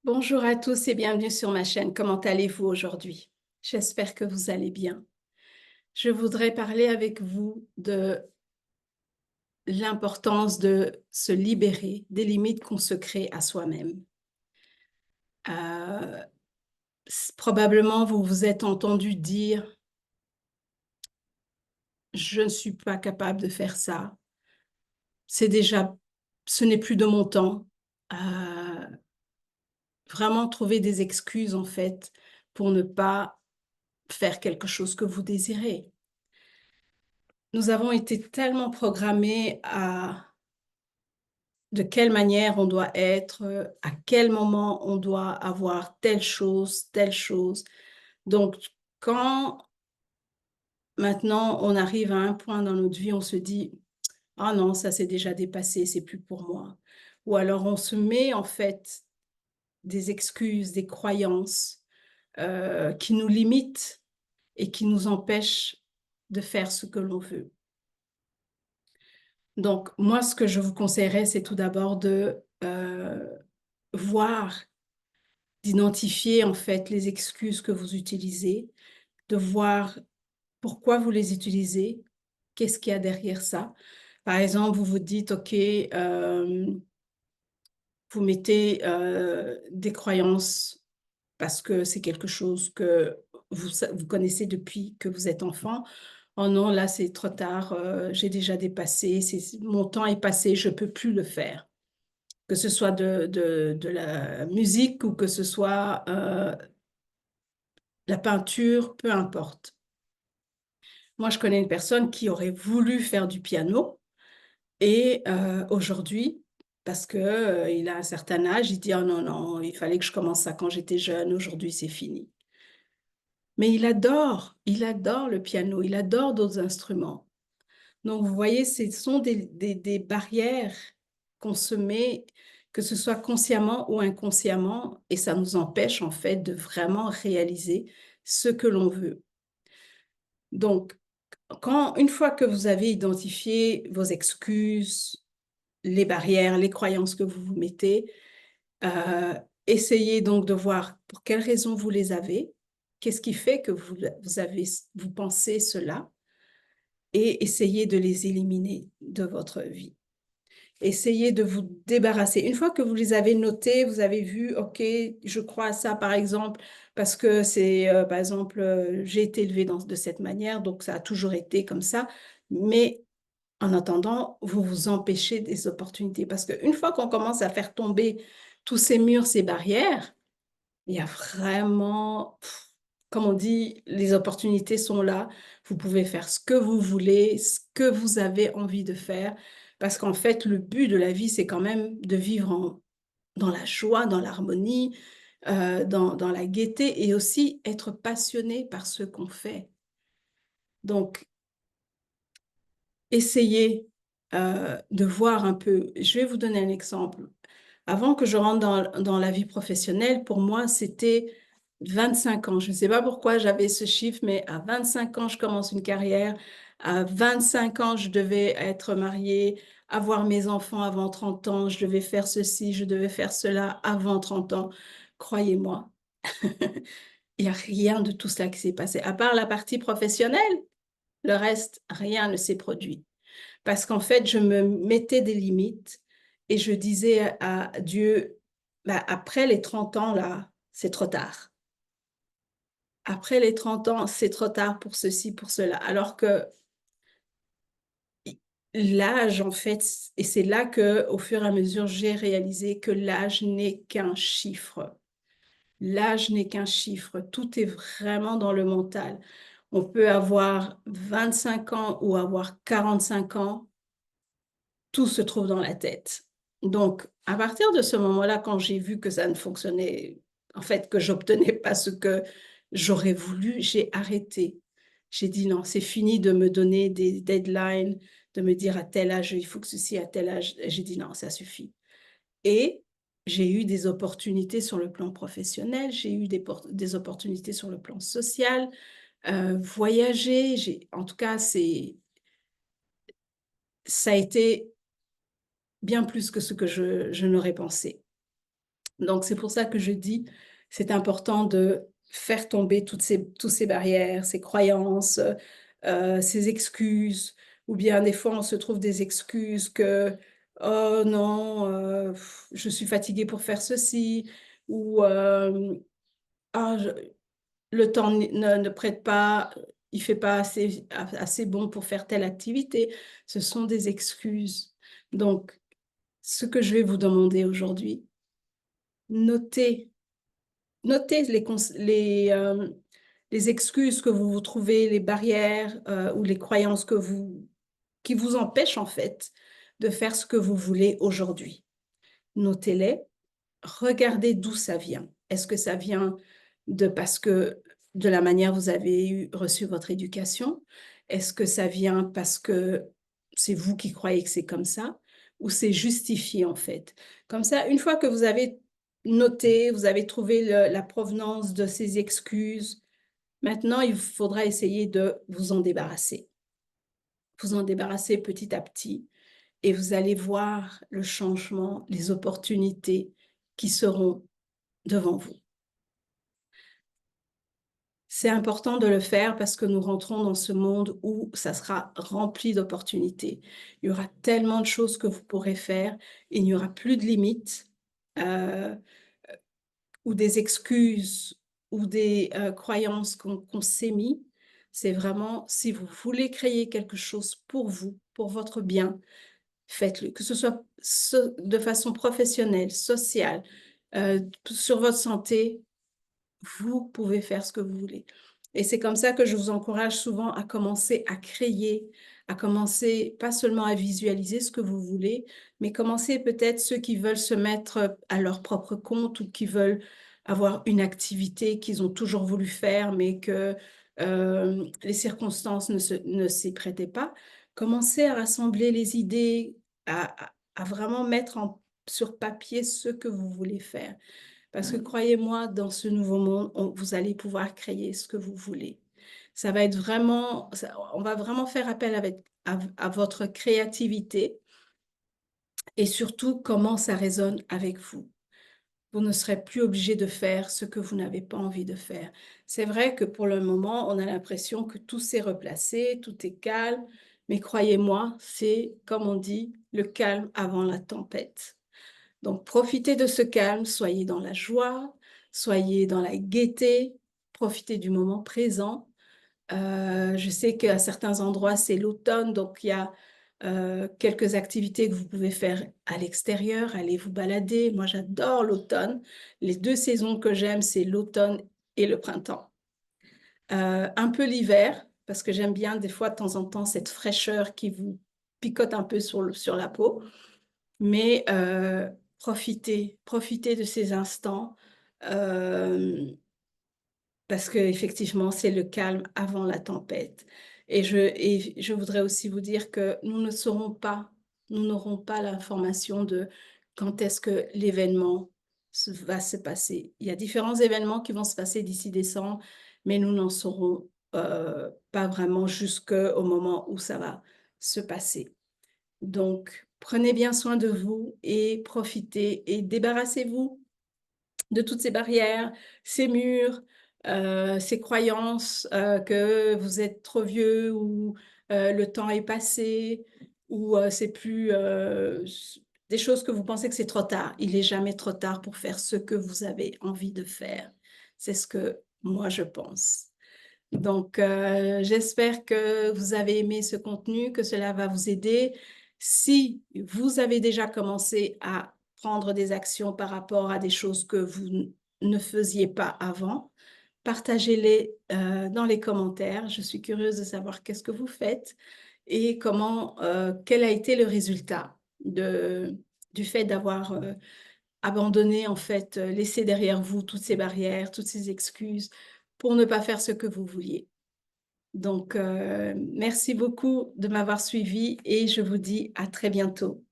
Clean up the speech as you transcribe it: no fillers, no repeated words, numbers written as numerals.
Bonjour à tous et bienvenue sur ma chaîne. Comment allez-vous aujourd'hui? J'espère que vous allez bien. Je voudrais parler avec vous de l'importance de se libérer des limites qu'on se crée à soi-même. Euh, Probablement vous vous êtes entendu dire, je ne suis pas capable de faire ça. C'est déjà, ce n'est plus de mon temps. Euh, Vraiment trouver des excuses en fait pour ne pas faire quelque chose que vous désirez. Nous avons été tellement programmés à de quelle manière on doit être, à quel moment on doit avoir telle chose, telle chose. Donc, quand maintenant on arrive à un point dans notre vie, on se dit, ah non, ça c'est déjà dépassé, c'est plus pour moi. Ou alors on se met en fait des excuses, des croyances qui nous limitent et qui nous empêchent de faire ce que l'on veut. Donc, moi, ce que je vous conseillerais, c'est tout d'abord de voir, d'identifier en fait les excuses que vous utilisez, de voir pourquoi vous les utilisez, qu'est-ce qu'il y a derrière ça. Par exemple, vous vous dites, OK, vous mettez des croyances parce que c'est quelque chose que vous connaissez depuis que vous êtes enfant. Oh non, là, c'est trop tard, j'ai déjà dépassé, mon temps est passé, je ne peux plus le faire. Que ce soit de la musique ou que ce soit la peinture, peu importe. Moi, je connais une personne qui aurait voulu faire du piano et aujourd'hui, parce que, il a un certain âge, il dit, oh non, non, il fallait que je commence ça quand j'étais jeune, aujourd'hui c'est fini. Mais il adore le piano, il adore d'autres instruments. Donc, vous voyez, ce sont des barrières qu'on se met, que ce soit consciemment ou inconsciemment, et ça nous empêche en fait de vraiment réaliser ce que l'on veut. Donc, une fois que vous avez identifié vos excuses, les barrières, les croyances que vous vous mettez, euh, essayez donc de voir pour quelles raisons vous les avez, qu'est-ce qui fait que vous pensez cela, et essayez de les éliminer de votre vie. Essayez de vous débarrasser. Une fois que vous les avez notés, vous avez vu, OK, je crois à ça, par exemple, parce que c'est, par exemple, j'ai été élevée de cette manière, donc ça a toujours été comme ça. Mais en attendant, vous vous empêchez des opportunités. Parce qu'une fois qu'on commence à faire tomber tous ces murs, ces barrières, il y a vraiment, comme on dit, les opportunités sont là. Vous pouvez faire ce que vous voulez, ce que vous avez envie de faire. Parce qu'en fait, le but de la vie, c'est quand même de vivre dans la joie, dans l'harmonie, dans la gaieté et aussi être passionné par ce qu'on fait. Donc, essayez de voir un peu. Je vais vous donner un exemple. Avant que je rentre dans la vie professionnelle, pour moi, c'était 25 ans. Je ne sais pas pourquoi j'avais ce chiffre, mais à 25 ans, je commence une carrière. À 25 ans, je devais être mariée, avoir mes enfants avant 30 ans. Je devais faire ceci, je devais faire cela avant 30 ans. Croyez-moi, il n'y a rien de tout cela qui s'est passé. À part la partie professionnelle, le reste, rien ne s'est produit. Parce qu'en fait, je me mettais des limites et je disais à Dieu, bah, après les 30 ans, là, c'est trop tard. Après les 30 ans, c'est trop tard pour ceci, pour cela. Alors que l'âge, en fait, et c'est là que, au fur et à mesure, j'ai réalisé que l'âge n'est qu'un chiffre. L'âge n'est qu'un chiffre. Tout est vraiment dans le mental. On peut avoir 25 ans ou avoir 45 ans. Tout se trouve dans la tête. Donc, à partir de ce moment-là, quand j'ai vu que ça ne fonctionnait, en fait, que j'obtenais pas ce que j'aurais voulu, j'ai arrêté. J'ai dit non, c'est fini de me donner des deadlines, de me dire à tel âge, il faut que ceci, à tel âge. J'ai dit non, ça suffit. Et j'ai eu des opportunités sur le plan professionnel, j'ai eu des opportunités sur le plan social, voyager, en tout cas, ça a été bien plus que ce que je n'aurais pensé. Donc, c'est pour ça que je dis, c'est important de faire tomber toutes ces barrières, ces croyances, ces excuses, ou bien des fois, on se trouve des excuses que, oh non, je suis fatiguée pour faire ceci, ou ah, le temps ne prête pas, il fait pas assez bon pour faire telle activité. Ce sont des excuses. Donc, ce que je vais vous demander aujourd'hui, notez Notez les excuses que vous vous trouvez, les barrières ou les croyances qui vous empêchent en fait de faire ce que vous voulez aujourd'hui. Notez-les, regardez d'où ça vient. Est-ce que ça vient parce que de la manière dont vous avez reçu votre éducation? Est-ce que ça vient parce que c'est vous qui croyez que c'est comme ça? Ou c'est justifié en fait? Comme ça, une fois que vous avez noté, vous avez trouvé la provenance de ces excuses, maintenant il faudra essayer de vous en débarrasser. Vous en débarrasser petit à petit et vous allez voir le changement, les opportunités qui seront devant vous. C'est important de le faire parce que nous rentrons dans ce monde où ça sera rempli d'opportunités. Il y aura tellement de choses que vous pourrez faire, il n'y aura plus de limites ou des excuses ou des croyances qu'on s'est mis. C'est vraiment, si vous voulez créer quelque chose pour vous, pour votre bien, faites-le, que ce soit de façon professionnelle, sociale, sur votre santé, vous pouvez faire ce que vous voulez. Et c'est comme ça que je vous encourage souvent à commencer à créer, à commencer pas seulement à visualiser ce que vous voulez, mais commencer peut-être ceux qui veulent se mettre à leur propre compte ou qui veulent avoir une activité qu'ils ont toujours voulu faire, mais que les circonstances ne s'y prêtaient pas. Commencez à rassembler les idées, à vraiment mettre sur papier ce que vous voulez faire. Parce que croyez-moi, dans ce nouveau monde, vous allez pouvoir créer ce que vous voulez. Ça va être vraiment, on va vraiment faire appel à votre créativité et surtout comment ça résonne avec vous. Vous ne serez plus obligé de faire ce que vous n'avez pas envie de faire. C'est vrai que pour le moment, on a l'impression que tout s'est replacé, tout est calme, mais croyez-moi, c'est, comme on dit, le calme avant la tempête. Donc, profitez de ce calme, soyez dans la joie, soyez dans la gaieté, profitez du moment présent. Je sais qu'à certains endroits, c'est l'automne, donc il y a quelques activités que vous pouvez faire à l'extérieur, allez vous balader. Moi, j'adore l'automne. Les deux saisons que j'aime, c'est l'automne et le printemps. Un peu l'hiver, parce que j'aime bien des fois, de temps en temps, cette fraîcheur qui vous picote un peu sur la peau. Mais profitez de ces instants euh, parce qu'effectivement, c'est le calme avant la tempête. Et je voudrais aussi vous dire que nous n'aurons pas l'information de quand est-ce que l'événement va se passer. Il y a différents événements qui vont se passer d'ici décembre, mais nous n'en saurons pas vraiment jusqu'au moment où ça va se passer. Donc, prenez bien soin de vous et profitez et débarrassez-vous de toutes ces barrières, ces murs, ces croyances que vous êtes trop vieux ou le temps est passé ou c'est plus des choses que vous pensez que c'est trop tard. Il n'est jamais trop tard pour faire ce que vous avez envie de faire. C'est ce que moi je pense. Donc, j'espère que vous avez aimé ce contenu, que cela va vous aider. Si vous avez déjà commencé à prendre des actions par rapport à des choses que vous ne faisiez pas avant, partagez-les dans les commentaires. Je suis curieuse de savoir qu'est-ce que vous faites et quel a été le résultat du fait d'avoir abandonné, en fait, laissé derrière vous toutes ces barrières, toutes ces excuses pour ne pas faire ce que vous vouliez. Donc, merci beaucoup de m'avoir suivi et je vous dis à très bientôt.